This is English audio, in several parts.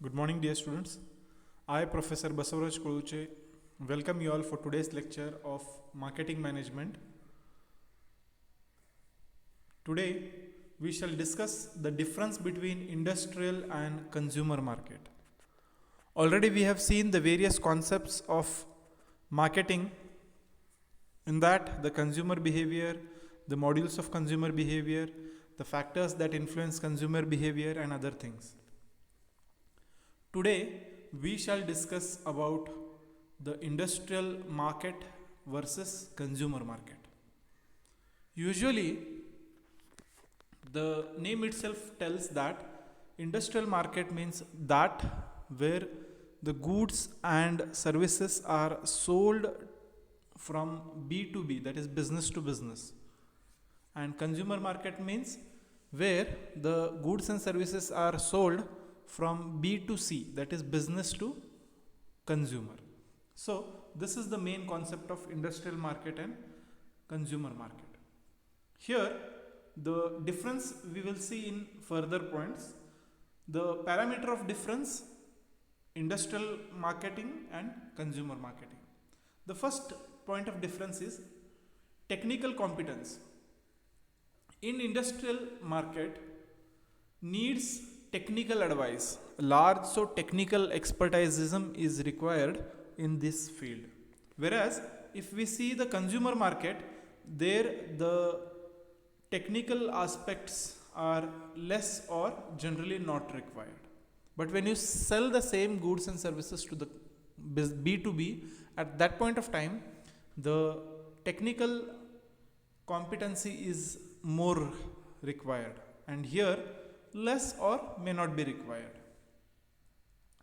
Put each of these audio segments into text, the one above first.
Good morning, dear students. I, Professor Basavaraj Koluche, welcome you all for today's lecture of Marketing Management. Today, we shall discuss the difference between industrial and consumer market. Already, we have seen the various concepts of marketing, in that the consumer behavior, the modules of consumer behavior, the factors that influence consumer behavior, and other things. Today we shall discuss about the industrial market versus consumer market. Usually the name itself tells that industrial market means that where the goods and services are sold from B to B, that is business to business, and consumer market means where the goods and services are sold from B to C, that is business to consumer. So this is the main concept of industrial market and consumer market. Here the difference we will see in further points. The parameter of difference, industrial marketing and consumer marketing. The first point of difference is technical competence. In industrial market needs technical advice. Large so technical expertisism is required in this field. Whereas if we see the consumer market, there the technical aspects are less or generally not required. But when you sell the same goods and services to the B2B, at that point of time, the technical competency is more required, and here less or may not be required.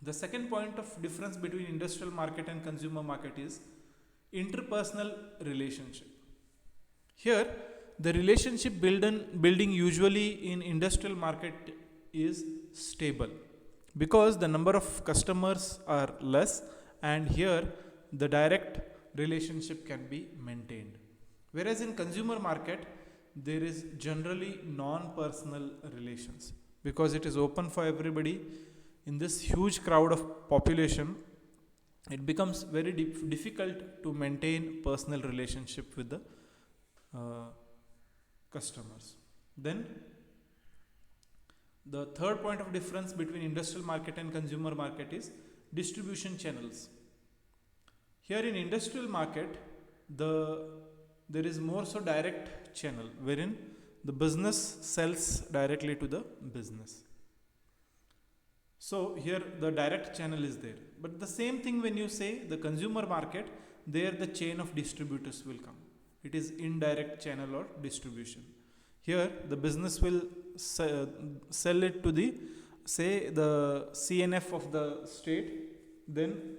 The second point of difference between industrial market and consumer market is interpersonal relationship. Here the relationship building usually in industrial market is stable because the number of customers are less, and here the direct relationship can be maintained. Whereas in consumer market there is generally non-personal relations because it is open for everybody. In this huge crowd of population, it becomes very difficult to maintain personal relationship with the customers. Then the third point of difference between industrial market and consumer market is distribution channels. Here in industrial market, there is more so direct channel wherein the business sells directly to the business. So here the direct channel is there. But the same thing when you say the consumer market, there the chain of distributors will come. It is indirect channel or distribution. Here the business will sell it to the CNF of the state, then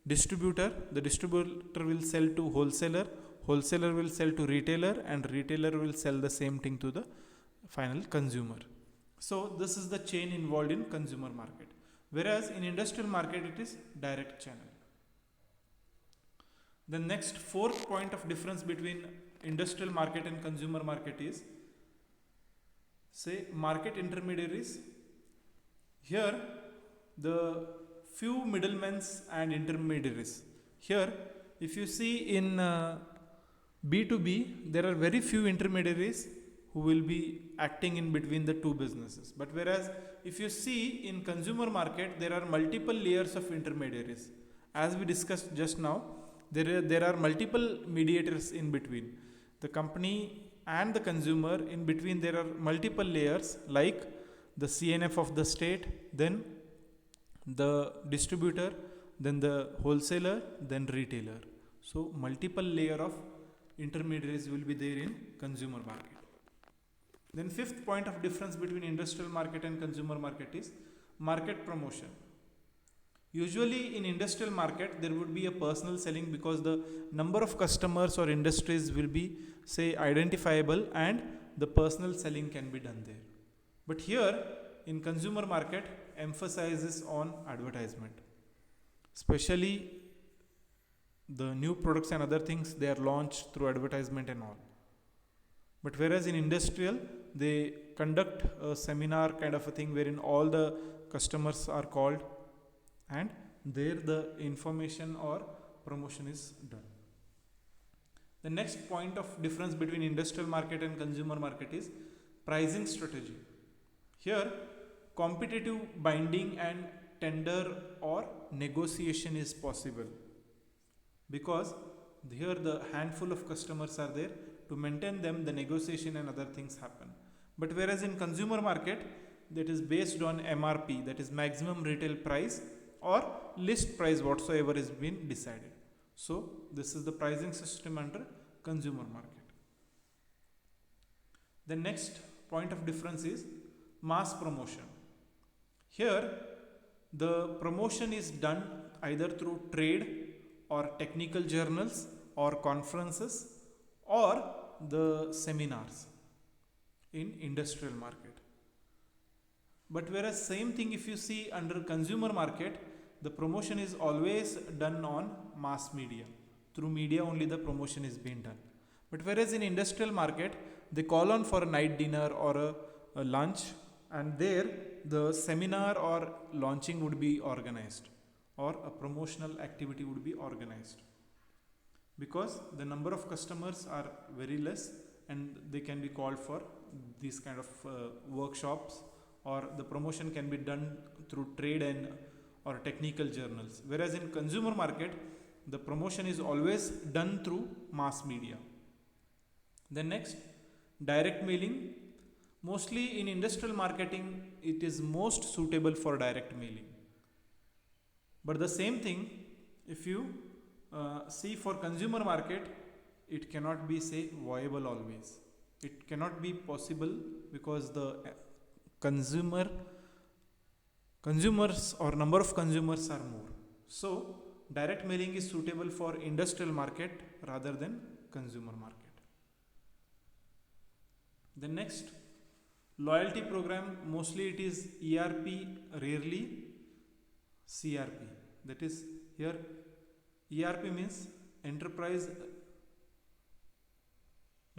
the distributor will sell to wholesaler will sell to retailer, and retailer will sell the same thing to the final consumer. So this is the chain involved in consumer market. Whereas in industrial market it is direct channel. The next fourth point of difference between industrial market and consumer market is market intermediaries. Here the few middlemen and intermediaries. Here if you see in B2B, there are very few intermediaries who will be acting in between the two businesses. But whereas if you see in consumer market, there are multiple layers of intermediaries. As we discussed just now, there are multiple mediators in between. The company and the consumer, in between there are multiple layers like the CNF of the state, then the distributor, then the wholesaler, then retailer. So multiple layer of intermediaries will be there in consumer market. Then fifth point of difference between industrial market and consumer market is market promotion. Usually in industrial market there would be a personal selling because the number of customers or industries will be identifiable and the personal selling can be done there. But here in consumer market emphasizes on advertisement, especially the new products and other things, they are launched through advertisement and all. But whereas in industrial, they conduct a seminar kind of a thing wherein all the customers are called and there the information or promotion is done. The next point of difference between industrial market and consumer market is pricing strategy. Here, competitive binding and tender or negotiation is possible because here the handful of customers are there. To maintain them, the negotiation and other things happen. But whereas in consumer market, that is based on MRP, that is maximum retail price, or list price whatsoever is been decided. So this is the pricing system under consumer market. The next point of difference is mass promotion. Here the promotion is done either through trade or technical journals or conferences or the seminars in industrial market. But whereas same thing, if you see under consumer market, the promotion is always done on mass media. Through media only the promotion is being done. But whereas in industrial market, they call on for a night dinner or a lunch, and there the seminar or launching would be organized or a promotional activity would be organized, because the number of customers are very less and they can be called for these kind of workshops, or the promotion can be done through trade and or technical journals. Whereas in consumer market, the promotion is always done through mass media. Then next, direct mailing. Mostly in industrial marketing, it is most suitable for direct mailing. But the same thing, if you see for consumer market, it cannot be say viable always. It cannot be possible because the consumers or number of consumers are more. So direct mailing is suitable for industrial market rather than consumer market. The next, loyalty program, mostly it is ERP, rarely CRP. That is, here ERP means enterprise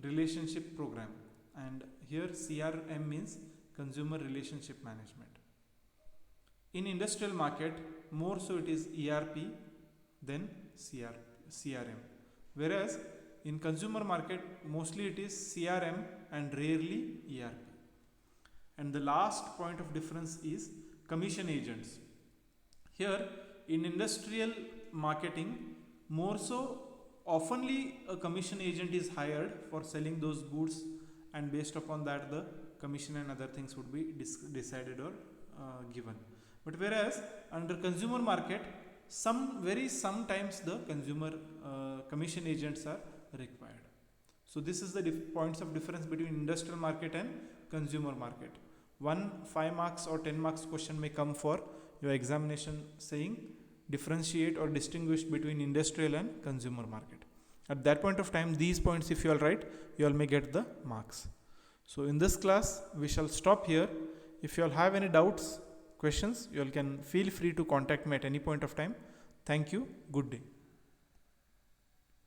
relationship program, and here CRM means consumer relationship management. In industrial market, more so it is ERP than CRM, whereas in consumer market mostly it is CRM and rarely ERP. And the last point of difference is commission agents. Here in industrial marketing, more so oftenly a commission agent is hired for selling those goods, and based upon that the commission and other things would be decided or given. But whereas under consumer market, sometimes the consumer commission agents are required. So this is the points of difference between industrial market and consumer market. One 5 marks or 10 marks question may come for your examination saying differentiate or distinguish between industrial and consumer market. At that point of time, these points if you all write, you all may get the marks. So in this class we shall stop here. If you all have any doubts, questions, you all can feel free to contact me at any point of time. Thank you. Good day.